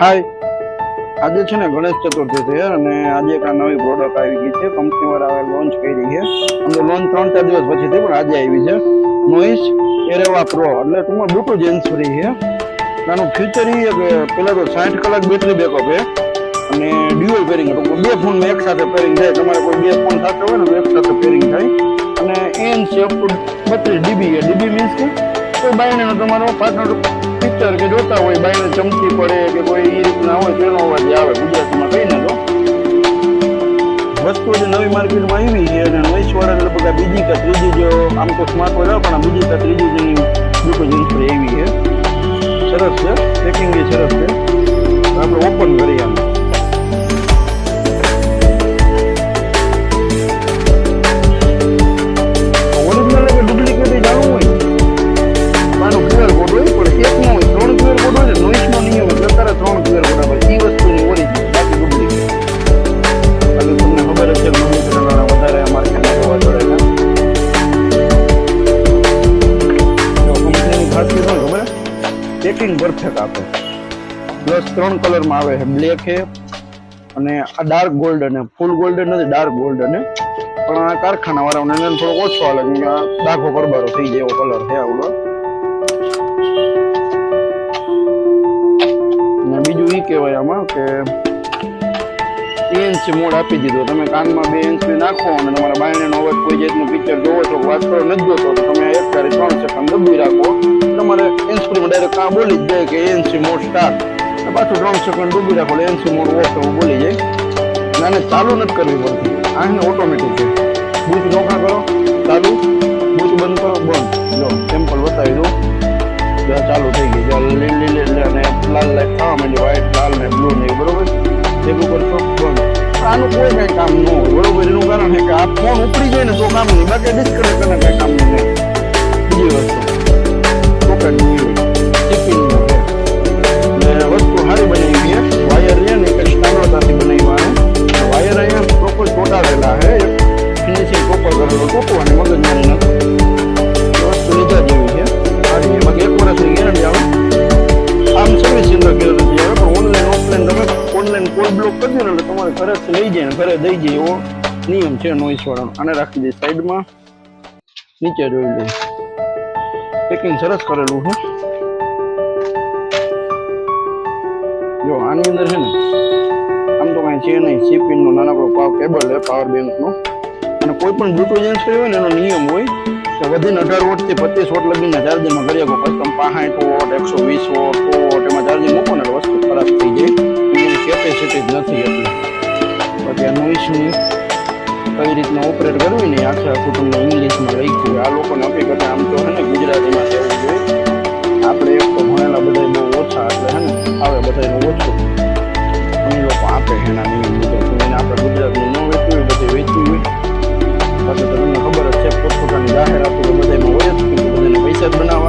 હાય, આજે છે ને ગણેશ ચતુર્થી છે અને આજે એક નવી પ્રોડક્ટ આવી ગઈ છે. કંપની વાળા લોન્ચ કરી છે. આમ તો લોન્ચ 3-4 દિવસ પછી થઈ પણ આજે આવી છે. નોઇસ એરેવા પ્રો એટલે ટૂંકમાં બ્લૂટૂથ હેન્ડ ફ્રી છે. આનું ફ્યુચર એ કે પેલા તો 60 કલાક બેટરી બેકઅપ છે અને ડ્યુઅલ પેરિંગ ટૂંકમાં બે ફોન એક સાથે પેરિંગ થાય. તમારે કોઈ બે ફોન થતો હોય ને તો એક સાથે પેરિંગ થાય અને ANC અપ ટુ 32 DB છે. DB મીન્સ કે કોઈ બાયણેનો તમારો પાર્ટનર પિક્ચર કે જોતા હોય બાયણે ચમકી પડે કે કોઈ એ રીતના હોય તેનો અવાજ આવે. ગુજરાતીમાં કહીને તો વસ્તુ જે નવી માર્કેટમાં આવી છે અને નોઇસ વાળા લગભગ આ બીજી કે ત્રીજી જો આમ તો સ્માર્ટ વોચ પણ આ બીજી કે ત્રીજી જેની બ્લૂટૂથ ઇન્સ્ટોલ આવી છે. સરસ છે, પેકિંગ એ સરસ છે. આપણે ઓપન કરીએ આમ. ઓરિજિનલ કે ડુપ્લિકેટ જાણવું હોય આનો QR કોડ હોય પણ એક નો હોય 3 QR કોડ હોય ને નોઇસનો નિયમ એટલે તારે 3 QR કોડ આવે. એ વસ્તુની ઓરિજિનલ બાકી ડુપ્લિકેટ. એટલે તમને ખબર જ છે ડુપ્લિકેટ વાળા વધારે માર્કેટમાં જોવા મળે છે. જો કંપનીની ખાસિયત હોય ખબર પેકિંગ પરફેક્ટ આપે. પ્લસ 3 કલરમાં આવે છે, બ્લેક છે અને આ ડાર્ક ગોલ્ડન છે. ફૂલ ગોલ્ડન નથી, ડાર્ક ગોલ્ડન છે. પણ આ કારખાના વાળાને એને થોડો ઓછો હાલે કેમ કે આ ડાઘો પરબારો થઈ જાય એવો કલર છે આવડો. ને બીજું એ કહેવાય આમાં કે ANC મોડ આપી દીધો. તમે કાનમાં 2 ANC નાખો અને તમારા બાયણેનો અવાજ કોઈ જાતનું પિક્ચર જોવો છો વાત કરો નથી જોતો તો તમે એક તારી 3 સેકન્ડ દબાવી રાખો તમારે ANC માં ડાયરેક્ટ કાં બોલી જ જાય કે ANC મોડ સ્ટાર્ટ. પાછું 3 સેકન્ડ ડૂબી રાખો એટલે ANC મોડ ઓફ એવું બોલી જાય. આને ચાલુ નથી કરવી પડતી, આને ઓટોમેટિક છે. બૂથ નોખા કરો ચાલુ, બૂથ બંધ કરો બંધ. જો સિમ્પલ બતાવી દઉં. ચાલુ થઈ ગઈ. જો લીલી અને લાલ લાઈટ થવા માંડી, વ્હાઈટ લાલ ને બ્લુ ને બરોબર. ભેગું કરશો બંધ. આનું કોઈ કઈ કામ ન હોય બરોબર. એનું કારણ છે કે આ ફોન ઉપડી જાય ને તો કામ નહીં, બાકી ડિસ્કનેક્ટ કરીને કઈ કામ નહીં. બીજી વસ્તુ પોકેટ ટિફિન વસ્તુ સારી બનાવી છે. વાયર છે ને એક સ્ટાન્ડર્ડથી બનાવ્યા છે. વાયર અહીંયા પ્રોપર ચોટાડેલા છે. ફિનિશિંગ પ્રોપર કરેલો, તૂટવાની મગજમારી નથી. વસ્તુ લીધા જેવી છે, સારી છે. બાકી 1 વર્ષની ગેરંટી આવે. આમ સર્વિસ સેન્ટર ગેરંટી આવે પણ ઓનલાઈન ઓફલાઈન તમે ઓનલાઈન કોલ બ્લોક કરી દો ને એટલે તમારે ઘરેથી લઈ જાય ને ઘરે દઈ જાય એવો નિયમ છે નોઇસ વાળાનો. આને રાખી દે સાઈડમાં, નીચે જોઈ લે. પેકિંગ સરસ કરેલું છે. જો આની અંદર છે ને આમ તો કઈ છે નહીં. સીપિન નો નાનકડો કેબલ છે પાવર બેંક નો. અને કોઈ પણ બ્લૂટૂથ ઇન્સ્ટોલ હોય ને એનો નિયમ હોય કે વધીને 18 વોટ થી 25 વોટ લગીના ચાર્જિંગમાં કરી શકો. પછી તમે 65 વોટ 120 વોટ એમાં ચાર્જિંગ મૂકો ને વસ્તુ ખરાબ થઈ જાય. એની કેપેસિટી જ નથી એટલી. પછી આ નોઇસની કઈ રીતના ઓપરેટ કરવી ને આખા કુટુંબને ઇંગ્લિશમાં લખ્યું. આ લોકોને હકીકતે આમ તો હે ને ગુજરાતીમાં કહેવું જોઈએ. આપણે એક તો ભણેલા બધા બહુ ઓછા એટલે હે ને આવે બધાને ઓછું. અમે લોકો આપે એના નિયમ મુજબ એને આપણે ગુજરાતનું ન વેચવું હોય બધે વેચવું હોય. પાછું તો તમને ખબર જ છે પોતપોતાની જાહેરાતો તો બધામાં હોય જ કે બધાને પૈસા જ બનાવવા